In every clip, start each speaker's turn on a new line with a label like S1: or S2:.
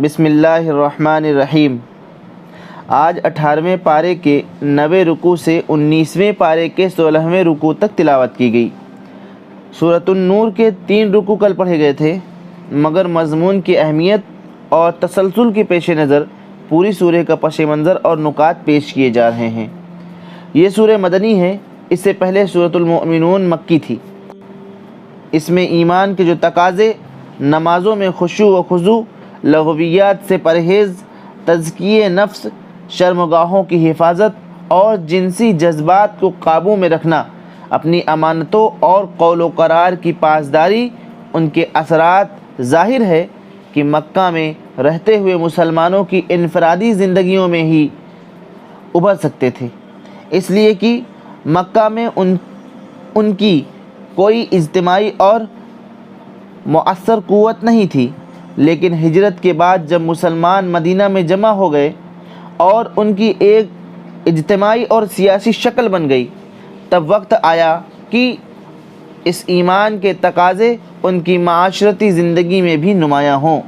S1: بسم اللہ الرحمن الرحیم۔ آج 18ویں پارے کے 90 رکوع سے 19ویں پارے کے 16ویں رکوع تک تلاوت کی گئی۔ سورۃ النور کے 3 رکوع کل پڑھے گئے تھے، مگر مضمون کی اہمیت اور تسلسل کے پیش نظر پوری سورہ کا پس منظر اور نکات پیش کیے جا رہے ہیں۔ یہ سورہ مدنی ہے، اس سے پہلے سورۃ المؤمنون مکی تھی۔ اس میں ایمان کے جو تقاضے، نمازوں میں خشوع و خضوع، لغویات سے پرہیز، تزکیہ نفس، شرمگاہوں کی حفاظت اور جنسی جذبات کو قابو میں رکھنا، اپنی امانتوں اور قول و قرار کی پاسداری، ان کے اثرات ظاہر ہے کہ مکہ میں رہتے ہوئے مسلمانوں کی انفرادی زندگیوں میں ہی ابھر سکتے تھے، اس لیے کہ مکہ میں ان کی کوئی اجتماعی اور مؤثر قوت نہیں تھی، لیکن ہجرت کے بعد جب مسلمان مدینہ میں جمع ہو گئے اور ان کی ایک اجتماعی اور سیاسی شکل بن گئی، تب وقت آیا کہ اس ایمان کے تقاضے ان کی معاشرتی زندگی میں بھی نمایاں ہوں۔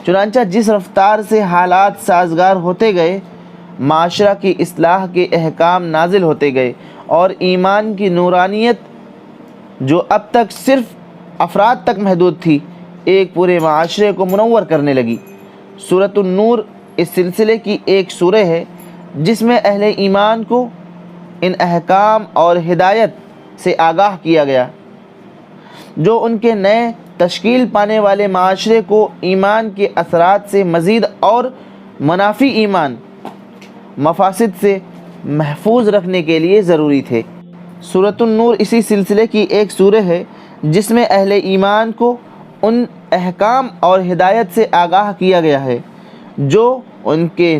S1: چنانچہ جس رفتار سے حالات سازگار ہوتے گئے، معاشرہ کی اصلاح کے احکام نازل ہوتے گئے اور ایمان کی نورانیت جو اب تک صرف افراد تک محدود تھی، ایک پورے معاشرے کو منور کرنے لگی۔ سورۃ النور اس سلسلے کی ایک سورہ ہے جس میں اہل ایمان کو ان احکام اور ہدایت سے آگاہ کیا گیا جو ان کے نئے تشکیل پانے والے معاشرے کو ایمان کے اثرات سے مزید اور منافی ایمان مفاسد سے محفوظ رکھنے کے لیے ضروری تھے۔ سورۃ النور اسی سلسلے کی ایک سورہ ہے جس میں اہل ایمان کو ان احکام اور ہدایت سے آگاہ کیا گیا ہے جو ان کے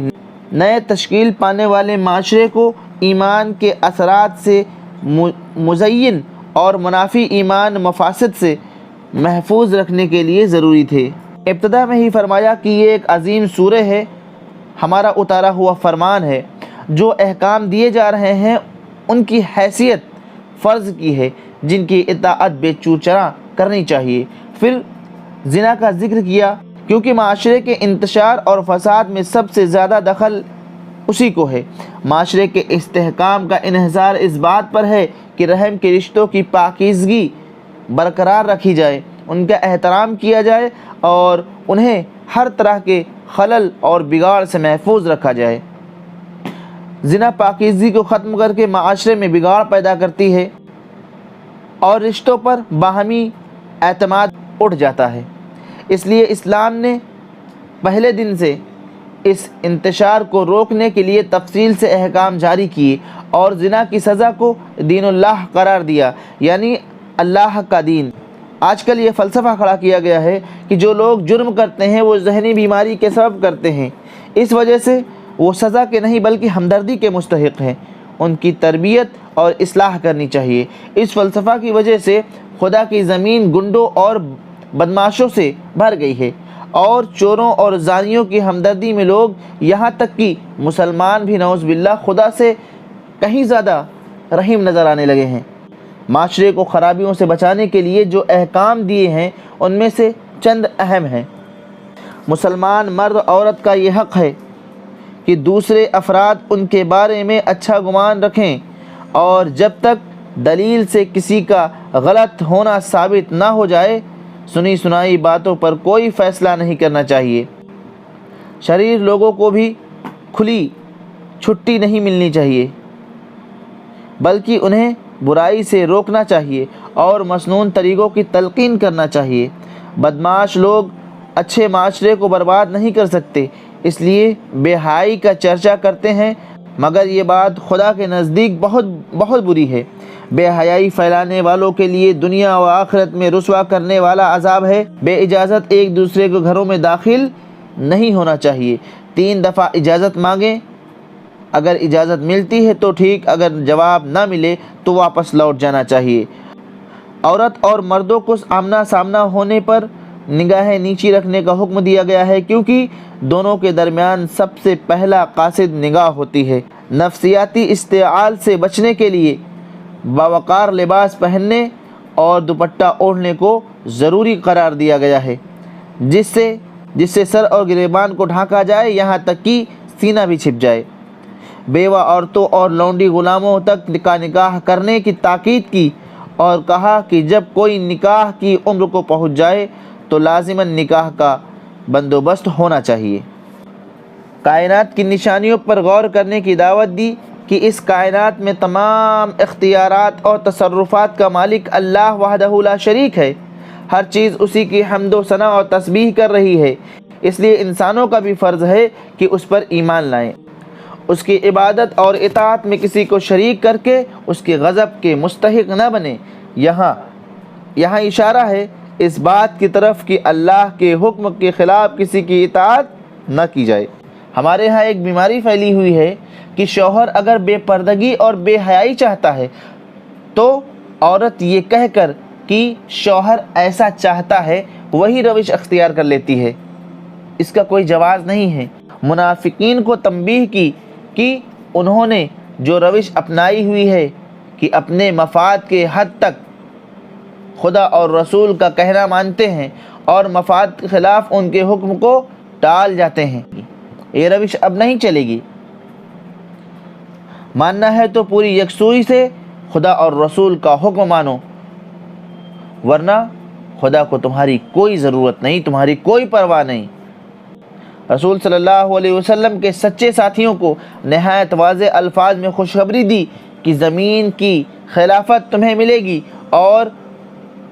S1: نئے تشکیل پانے والے معاشرے کو ایمان کے اثرات سے مزین اور منافی ایمان مفاسد سے محفوظ رکھنے کے لیے ضروری تھے۔ ابتدا میں ہی فرمایا کہ یہ ایک عظیم سورہ ہے، ہمارا اتارا ہوا فرمان ہے، جو احکام دیے جا رہے ہیں ان کی حیثیت فرض کی ہے جن کی اطاعت بے چوچرا کرنی چاہیے۔ پھر زنا کا ذکر کیا کیونکہ معاشرے کے انتشار اور فساد میں سب سے زیادہ دخل اسی کو ہے۔ معاشرے کے استحکام کا انحصار اس بات پر ہے کہ رحم کے رشتوں کی پاکیزگی برقرار رکھی جائے، ان کا احترام کیا جائے اور انہیں ہر طرح کے خلل اور بگاڑ سے محفوظ رکھا جائے۔ زنا پاکیزگی کو ختم کر کے معاشرے میں بگاڑ پیدا کرتی ہے اور رشتوں پر باہمی اعتماد اٹھ جاتا ہے۔ اس لیے اسلام نے پہلے دن سے اس انتشار کو روکنے کے لیے تفصیل سے احکام جاری کیے اور زنا کی سزا کو دین اللہ قرار دیا، یعنی اللہ کا دین۔ آج کل یہ فلسفہ کھڑا کیا گیا ہے کہ جو لوگ جرم کرتے ہیں وہ ذہنی بیماری کے سبب کرتے ہیں، اس وجہ سے وہ سزا کے نہیں بلکہ ہمدردی کے مستحق ہیں، ان کی تربیت اور اصلاح کرنی چاہیے۔ اس فلسفہ کی وجہ سے خدا کی زمین گنڈوں اور بدماشوں سے بھر گئی ہے اور چوروں اور زانیوں کی ہمدردی میں لوگ، یہاں تک کہ مسلمان بھی نعوذ باللہ خدا سے کہیں زیادہ رحیم نظر آنے لگے ہیں۔ معاشرے کو خرابیوں سے بچانے کے لیے جو احکام دیے ہیں ان میں سے چند اہم ہیں۔ مسلمان مرد عورت کا یہ حق ہے کہ دوسرے افراد ان کے بارے میں اچھا گمان رکھیں اور جب تک دلیل سے کسی کا غلط ہونا ثابت نہ ہو جائے سنی سنائی باتوں پر کوئی فیصلہ نہیں کرنا چاہیے۔ شریر لوگوں کو بھی کھلی چھٹی نہیں ملنی چاہیے بلکہ انہیں برائی سے روکنا چاہیے اور مسنون طریقوں کی تلقین کرنا چاہیے۔ بدمعاش لوگ اچھے معاشرے کو برباد نہیں کر سکتے، اس لیے بے حیائی کا چرچا کرتے ہیں، مگر یہ بات خدا کے نزدیک بہت بری ہے۔ بے حیائی پھیلانے والوں کے لیے دنیا و آخرت میں رسوا کرنے والا عذاب ہے۔ بے اجازت ایک دوسرے کے گھروں میں داخل نہیں ہونا چاہیے۔ 3 دفعہ اجازت مانگیں، اگر اجازت ملتی ہے تو ٹھیک، اگر جواب نہ ملے تو واپس لوٹ جانا چاہیے۔ عورت اور مردوں کو آمنا سامنا ہونے پر نگاہیں نیچی رکھنے کا حکم دیا گیا ہے کیونکہ دونوں کے درمیان سب سے پہلا قاصد نگاہ ہوتی ہے۔ نفسیاتی استعال سے بچنے کے لیے باوقار لباس پہننے اور دوپٹہ اوڑھنے کو ضروری قرار دیا گیا ہے، جس سے جس سے سر اور گریبان کو ڈھانکا جائے، یہاں تک کہ سینہ بھی چھپ جائے۔ بیوہ عورتوں اور لونڈی غلاموں تک کا نکاح کرنے کی تاکید کی اور کہا کہ جب کوئی نکاح کی عمر کو پہنچ جائے تو لازماً نکاح کا بندوبست ہونا چاہیے۔ کائنات کی نشانیوں پر غور کرنے کی دعوت دی کہ اس کائنات میں تمام اختیارات اور تصرفات کا مالک اللہ وحدہ لا شریک ہے۔ ہر چیز اسی کی حمد و ثنا اور تسبیح کر رہی ہے، اس لیے انسانوں کا بھی فرض ہے کہ اس پر ایمان لائیں، اس کی عبادت اور اطاعت میں کسی کو شریک کر کے اس کے غضب کے مستحق نہ بنے۔ یہاں اشارہ ہے اس بات کی طرف کہ اللہ کے حکم کے خلاف کسی کی اطاعت نہ کی جائے۔ ہمارے ہاں ایک بیماری پھیلی ہوئی ہے کہ شوہر اگر بے پردگی اور بے حیائی چاہتا ہے تو عورت یہ کہہ کر کہ شوہر ایسا چاہتا ہے وہی روش اختیار کر لیتی ہے۔ اس کا کوئی جواز نہیں ہے۔ منافقین کو تنبیہ کی کہ انہوں نے جو روش اپنائی ہوئی ہے کہ اپنے مفاد کے حد تک خدا اور رسول کا کہنا مانتے ہیں اور مفاد کے خلاف ان کے حکم کو ٹال جاتے ہیں، یہ روش اب نہیں چلے گی۔ ماننا ہے تو پوری یکسوئی سے خدا اور رسول کا حکم مانو، ورنہ خدا کو تمہاری کوئی ضرورت نہیں، تمہاری کوئی پرواہ نہیں۔ رسول صلی اللہ علیہ وسلم کے سچے ساتھیوں کو نہایت واضح الفاظ میں خوشخبری دی کہ زمین کی خلافت تمہیں ملے گی اور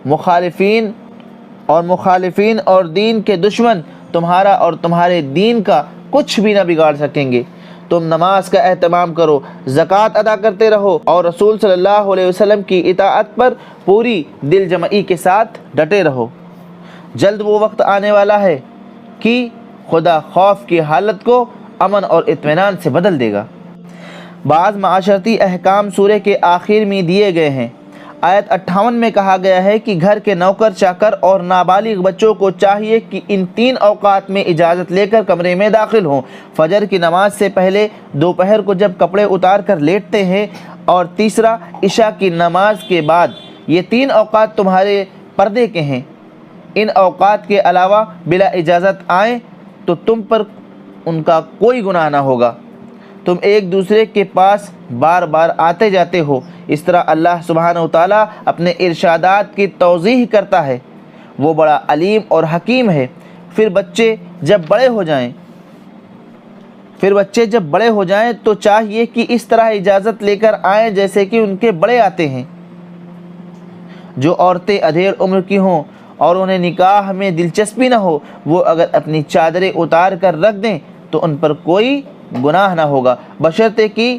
S1: مخالفین اور دین کے دشمن تمہارا اور تمہارے دین کا کچھ بھی نہ بگاڑ سکیں گے۔ تم نماز کا اہتمام کرو، زکوٰۃ ادا کرتے رہو اور رسول صلی اللہ علیہ وسلم کی اطاعت پر پوری دل جمعی کے ساتھ ڈٹے رہو۔ جلد وہ وقت آنے والا ہے کہ خدا خوف کی حالت کو امن اور اطمینان سے بدل دے گا۔ بعض معاشرتی احکام سورہ کے آخر میں دیے گئے ہیں۔ آیت 58 میں کہا گیا ہے کہ گھر کے نوکر چاکر اور نابالغ بچوں کو چاہیے کہ ان 3 اوقات میں اجازت لے کر کمرے میں داخل ہوں: فجر کی نماز سے پہلے، دوپہر کو جب کپڑے اتار کر لیٹتے ہیں، اور تیسرا عشاء کی نماز کے بعد۔ یہ 3 اوقات تمہارے پردے کے ہیں۔ ان اوقات کے علاوہ بلا اجازت آئیں تو تم پر ان کا کوئی گناہ نہ ہوگا۔ تم ایک دوسرے کے پاس بار بار آتے جاتے ہو۔ اس طرح اللہ سبحانہ و تعالیٰ اپنے ارشادات کی توضیح کرتا ہے، وہ بڑا علیم اور حکیم ہے۔ پھر بچے جب بڑے ہو جائیں تو چاہیے کہ اس طرح اجازت لے کر آئیں جیسے کہ ان کے بڑے آتے ہیں۔ جو عورتیں ادھیڑ عمر کی ہوں اور انہیں نکاح میں دلچسپی نہ ہو، وہ اگر اپنی چادریں اتار کر رکھ دیں تو ان پر کوئی گناہ نہ ہوگا، بشرطے کہ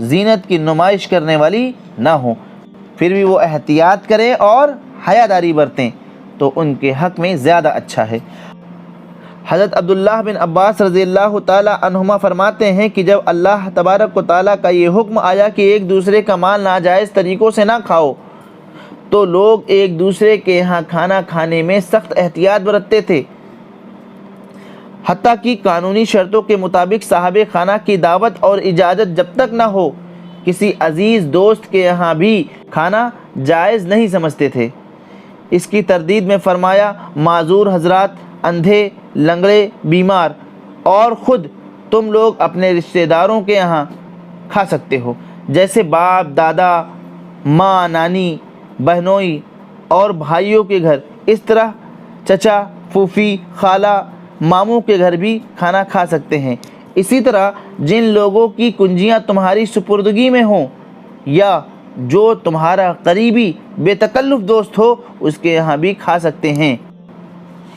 S1: زینت کی نمائش کرنے والی نہ ہوں۔ پھر بھی وہ احتیاط کریں اور حیاداری برتیں تو ان کے حق میں زیادہ اچھا ہے۔ حضرت عبداللہ بن عباس رضی اللہ تعالیٰ عنہما فرماتے ہیں کہ جب اللہ تبارک و تعالیٰ کا یہ حکم آیا کہ ایک دوسرے کا مال ناجائز طریقوں سے نہ کھاؤ، تو لوگ ایک دوسرے کے ہاں کھانا کھانے میں سخت احتیاط برتتے تھے، حتیٰ کہ قانونی شرطوں کے مطابق صاحب خانہ کی دعوت اور اجازت جب تک نہ ہو کسی عزیز دوست کے یہاں بھی کھانا جائز نہیں سمجھتے تھے۔ اس کی تردید میں فرمایا، معذور حضرات، اندھے، لنگڑے، بیمار اور خود تم لوگ اپنے رشتہ داروں کے یہاں کھا سکتے ہو، جیسے باپ، دادا، ماں، نانی، بہنوئی اور بھائیوں کے گھر۔ اس طرح چچا، پھوپھی، خالہ، ماموں کے گھر بھی کھانا کھا سکتے ہیں۔ اسی طرح جن لوگوں کی کنجیاں تمہاری سپردگی میں ہوں یا جو تمہارا قریبی بے تکلف دوست ہو، اس کے یہاں بھی کھا سکتے ہیں۔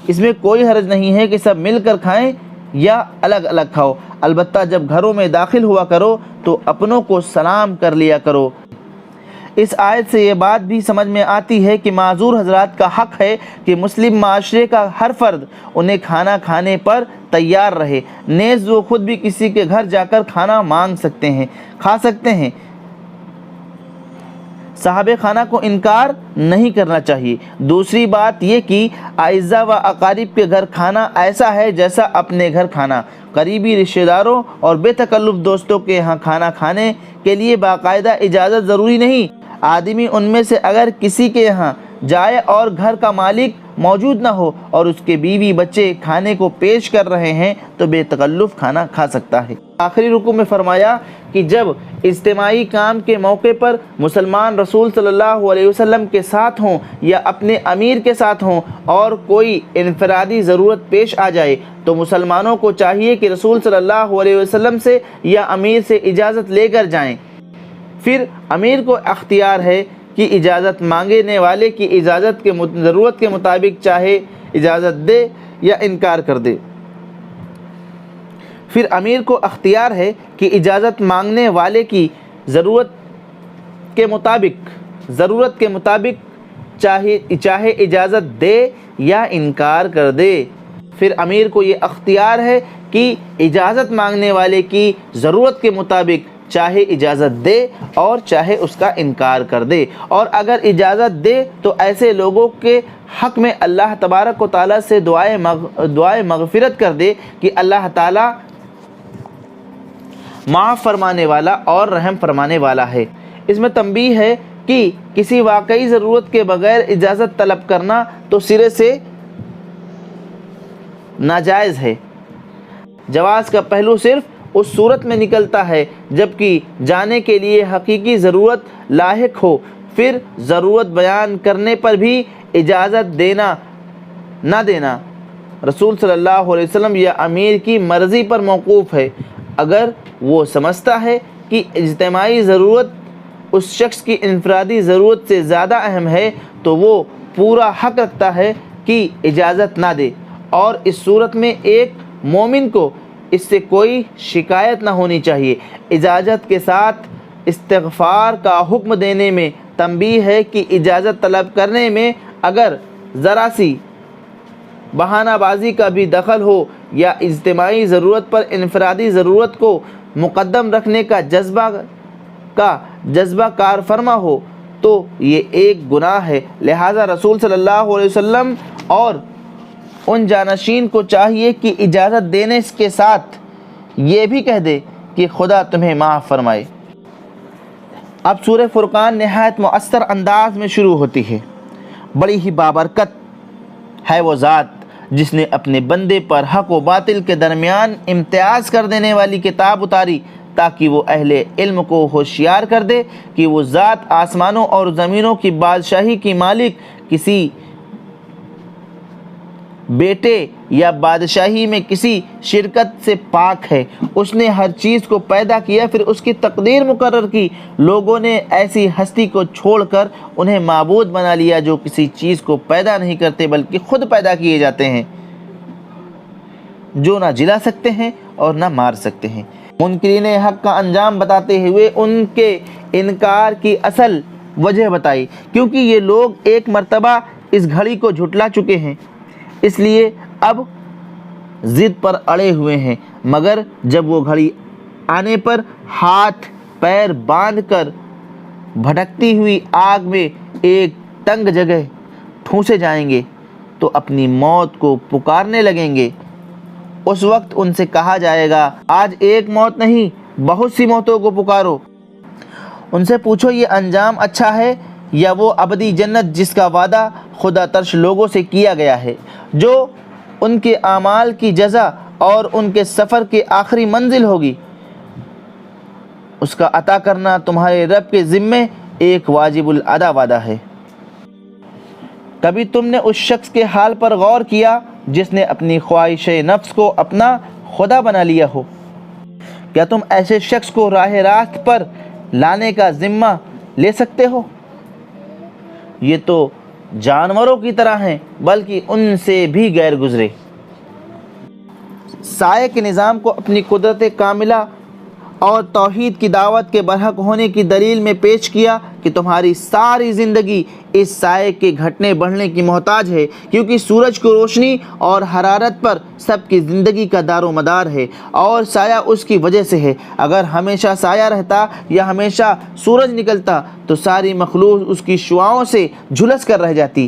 S1: اس میں کوئی حرج نہیں ہے کہ سب مل کر کھائیں یا الگ الگ کھاؤ، البتہ جب گھروں میں داخل ہوا کرو تو اپنوں کو سلام کر لیا کرو۔ اس آیت سے یہ بات بھی سمجھ میں آتی ہے کہ معذور حضرات کا حق ہے کہ مسلم معاشرے کا ہر فرد انہیں کھانا کھانے پر تیار رہے، نیز وہ خود بھی کسی کے گھر جا کر کھانا مانگ سکتے ہیں، کھا سکتے ہیں۔ صاحب خانہ کو انکار نہیں کرنا چاہیے۔ دوسری بات یہ کہ اعزاء و اقارب کے گھر کھانا ایسا ہے جیسا اپنے گھر کھانا۔ قریبی رشتہ داروں اور بے تکلف دوستوں کے یہاں کھانا کھانے کے لیے باقاعدہ اجازت ضروری نہیں۔ آدمی ان میں سے اگر کسی کے یہاں جائے اور گھر کا مالک موجود نہ ہو اور اس کے بیوی بچے کھانے کو پیش کر رہے ہیں تو بے تکلف کھانا کھا سکتا ہے۔ آخری رکوع میں فرمایا کہ جب اجتماعی کام کے موقع پر مسلمان رسول صلی اللہ علیہ وسلم کے ساتھ ہوں یا اپنے امیر کے ساتھ ہوں اور کوئی انفرادی ضرورت پیش آ جائے تو مسلمانوں کو چاہیے کہ رسول صلی اللہ علیہ وسلم سے یا امیر سے اجازت لے کر جائیں۔ پھر امیر کو اختیار ہے کہ اجازت مانگنے والے کی اجازت کے ضرورت کے مطابق چاہے اجازت دے یا انکار کر دے۔ پھر امیر کو اختیار ہے کہ اجازت مانگنے والے کی ضرورت کے مطابق چاہے اجازت دے یا انکار کر دے۔ پھر امیر کو یہ اختیار ہے کہ اجازت مانگنے والے کی ضرورت کے مطابق چاہے اجازت دے اور چاہے اس کا انکار کر دے، اور اگر اجازت دے تو ایسے لوگوں کے حق میں اللہ تبارک و تعالیٰ سے دعائے مغفرت کر دے کہ اللہ تعالیٰ معاف فرمانے والا اور رحم فرمانے والا ہے۔ اس میں تنبیہ ہے کہ کسی واقعی ضرورت کے بغیر اجازت طلب کرنا تو سرے سے ناجائز ہے۔ جواز کا پہلو صرف اس صورت میں نکلتا ہے جبکہ جانے کے لیے حقیقی ضرورت لاحق ہو، پھر ضرورت بیان کرنے پر بھی اجازت دینا نہ دینا رسول صلی اللہ علیہ وسلم یا امیر کی مرضی پر موقوف ہے۔ اگر وہ سمجھتا ہے کہ اجتماعی ضرورت اس شخص کی انفرادی ضرورت سے زیادہ اہم ہے تو وہ پورا حق رکھتا ہے کہ اجازت نہ دے، اور اس صورت میں ایک مومن کو اس سے کوئی شکایت نہ ہونی چاہیے۔ اجازت کے ساتھ استغفار کا حکم دینے میں تنبیہ ہے کہ اجازت طلب کرنے میں اگر ذرا سی بہانہ بازی کا بھی دخل ہو یا اجتماعی ضرورت پر انفرادی ضرورت کو مقدم رکھنے کا جذبہ کار فرما ہو تو یہ ایک گناہ ہے۔ لہذا رسول صلی اللہ علیہ وسلم اور ان جانشین کو چاہیے کہ اجازت دینے کے ساتھ یہ بھی کہہ دے کہ خدا تمہیں معاف فرمائے۔ اب سورہ فرقان نہایت مؤثر انداز میں شروع ہوتی ہے۔ بڑی ہی بابرکت ہے وہ ذات جس نے اپنے بندے پر حق و باطل کے درمیان امتیاز کر دینے والی کتاب اتاری تاکہ وہ اہل علم کو ہوشیار کر دے کہ وہ ذات آسمانوں اور زمینوں کی بادشاہی کی مالک کسی بیٹے یا بادشاہی میں کسی شرکت سے پاک ہے۔ اس نے ہر چیز کو پیدا کیا پھر اس کی تقدیر مقرر کی۔ لوگوں نے ایسی ہستی کو چھوڑ کر انہیں معبود بنا لیا جو کسی چیز کو پیدا نہیں کرتے بلکہ خود پیدا کیے جاتے ہیں، جو نہ جلا سکتے ہیں اور نہ مار سکتے ہیں۔ منکرین حق کا انجام بتاتے ہوئے ان کے انکار کی اصل وجہ بتائی، کیونکہ یہ لوگ ایک مرتبہ اس گھڑی کو جھٹلا چکے ہیں، اس لیے اب ضد پر اڑے ہوئے ہیں، مگر جب وہ گھڑی آنے پر ہاتھ پیر باندھ کر بھٹکتی ہوئی آگ میں ایک تنگ جگہ ٹھونسے جائیں گے تو اپنی موت کو پکارنے لگیں گے۔ اس وقت ان سے کہا جائے گا آج ایک موت نہیں بہت سی موتوں کو پکارو۔ ان سے پوچھو یہ انجام اچھا ہے یا وہ ابدی جنت جس کا وعدہ خدا ترش لوگوں سے کیا گیا ہے، جو ان کے اعمال کی جزا اور ان کے سفر کی آخری منزل ہوگی۔ اس کا عطا کرنا تمہارے رب کے ذمے ایک واجب الادا وعدہ ہے۔ کبھی تم نے اس شخص کے حال پر غور کیا جس نے اپنی خواہش نفس کو اپنا خدا بنا لیا ہو؟ کیا تم ایسے شخص کو راہ راست پر لانے کا ذمہ لے سکتے ہو؟ یہ تو جانوروں کی طرح ہیں بلکہ ان سے بھی غیر گزرے۔ سائے کے نظام کو اپنی قدرت کاملہ اور توحید کی دعوت کے برحق ہونے کی دلیل میں پیش کیا کہ تمہاری ساری زندگی اس سائے کے گھٹنے بڑھنے کی محتاج ہے، کیونکہ سورج کی روشنی اور حرارت پر سب کی زندگی کا دار و مدار ہے اور سایہ اس کی وجہ سے ہے۔ اگر ہمیشہ سایہ رہتا یا ہمیشہ سورج نکلتا تو ساری مخلوق اس کی شعاؤں سے جھلس کر رہ جاتی۔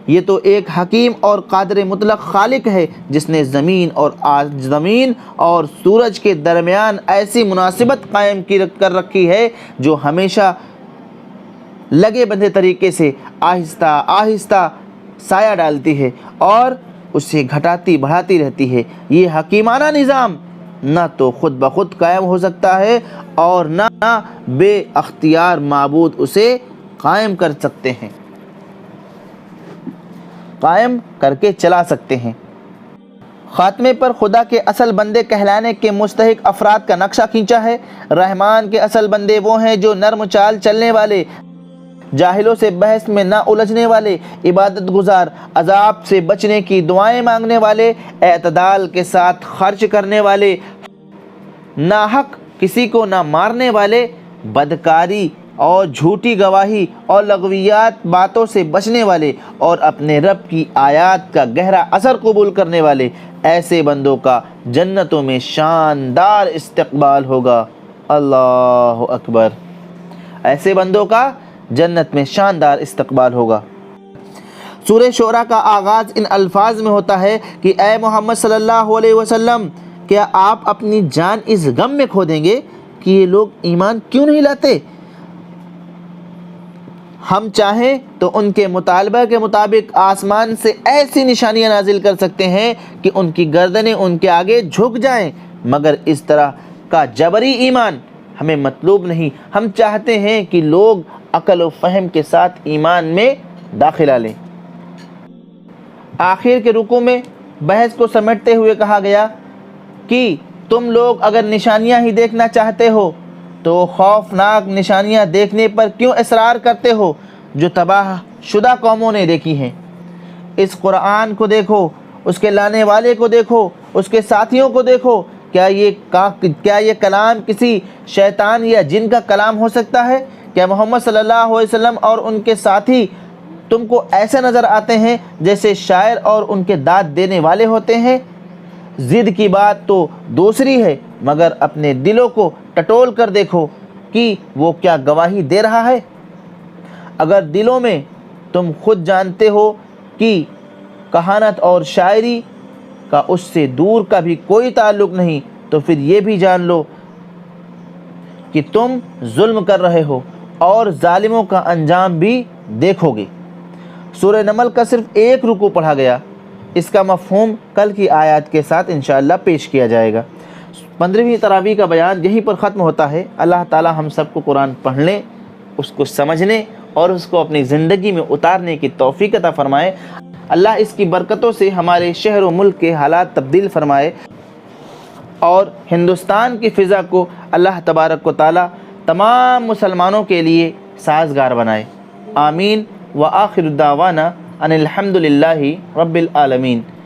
S1: یہ تو ایک حکیم اور قادر مطلق خالق ہے جس نے زمین اور سورج کے درمیان ایسی مناسبت قائم کر رکھی ہے جو ہمیشہ لگے بندھے طریقے سے آہستہ آہستہ سایہ ڈالتی ہے اور اسے گھٹاتی بڑھاتی رہتی ہے۔ یہ حکیمانہ نظام نہ تو خود بخود قائم ہو سکتا ہے اور نہ بے اختیار معبود اسے قائم کر سکتے ہیں، قائم کر کے چلا سکتے ہیں۔ خاتمے پر خدا کے اصل بندے کہلانے کے مستحق افراد کا نقشہ کھینچا ہے۔ رحمان کے اصل بندے وہ ہیں جو نرم چال چلنے والے، جاہلوں سے بحث میں نہ الجھنے والے، عبادت گزار، عذاب سے بچنے کی دعائیں مانگنے والے، اعتدال کے ساتھ خرچ کرنے والے، ناحق کسی کو نہ مارنے والے، بدکاری اور جھوٹی گواہی اور لغویات باتوں سے بچنے والے، اور اپنے رب کی آیات کا گہرا اثر قبول کرنے والے۔ ایسے بندوں کا جنتوں میں شاندار استقبال ہوگا۔ اللہ اکبر! ایسے بندوں کا جنت میں شاندار استقبال ہوگا۔ سورہ شعراء کا آغاز ان الفاظ میں ہوتا ہے کہ اے محمد صلی اللہ علیہ وسلم، کیا آپ اپنی جان اس غم میں کھو دیں گے کہ یہ لوگ ایمان کیوں نہیں لاتے؟ ہم چاہیں تو ان کے مطالبہ کے مطابق آسمان سے ایسی نشانیاں نازل کر سکتے ہیں کہ ان کی گردنیں ان کے آگے جھک جائیں، مگر اس طرح کا جبری ایمان ہمیں مطلوب نہیں۔ ہم چاہتے ہیں کہ لوگ عقل و فہم کے ساتھ ایمان میں داخلہ لیں۔ آخر کے رکوع میں بحث کو سمیٹتے ہوئے کہا گیا کہ تم لوگ اگر نشانیاں ہی دیکھنا چاہتے ہو تو خوفناک نشانیاں دیکھنے پر کیوں اصرار کرتے ہو جو تباہ شدہ قوموں نے دیکھی ہیں؟ اس قرآن کو دیکھو، اس کے لانے والے کو دیکھو، اس کے ساتھیوں کو دیکھو۔ کیا یہ کلام کسی شیطان یا جن کا کلام ہو سکتا ہے؟ کیا محمد صلی اللہ علیہ وسلم اور ان کے ساتھی تم کو ایسے نظر آتے ہیں جیسے شاعر اور ان کے داد دینے والے ہوتے ہیں؟ ضد کی بات تو دوسری ہے، مگر اپنے دلوں کو ٹٹول کر دیکھو کہ وہ کیا گواہی دے رہا ہے۔ اگر دلوں میں تم خود جانتے ہو کہ کہانت اور شاعری کا اس سے دور کا بھی کوئی تعلق نہیں، تو پھر یہ بھی جان لو کہ تم ظلم کر رہے ہو اور ظالموں کا انجام بھی دیکھو گے۔ سورہ نمل کا صرف ایک رکوع پڑھا گیا، اس کا مفہوم کل کی آیات کے ساتھ انشاءاللہ پیش کیا جائے گا۔ 15ویں تراویح کا بیان یہیں پر ختم ہوتا ہے۔ اللہ تعالی ہم سب کو قرآن پڑھنے، اس کو سمجھنے اور اس کو اپنی زندگی میں اتارنے کی توفیق عطا فرمائے۔ اللہ اس کی برکتوں سے ہمارے شہر و ملک کے حالات تبدیل فرمائے اور ہندوستان کی فضا کو اللہ تبارک و تعالی تمام مسلمانوں کے لیے سازگار بنائے۔ آمین۔ وآخر دعوانا ان الحمد للہ رب العالمین۔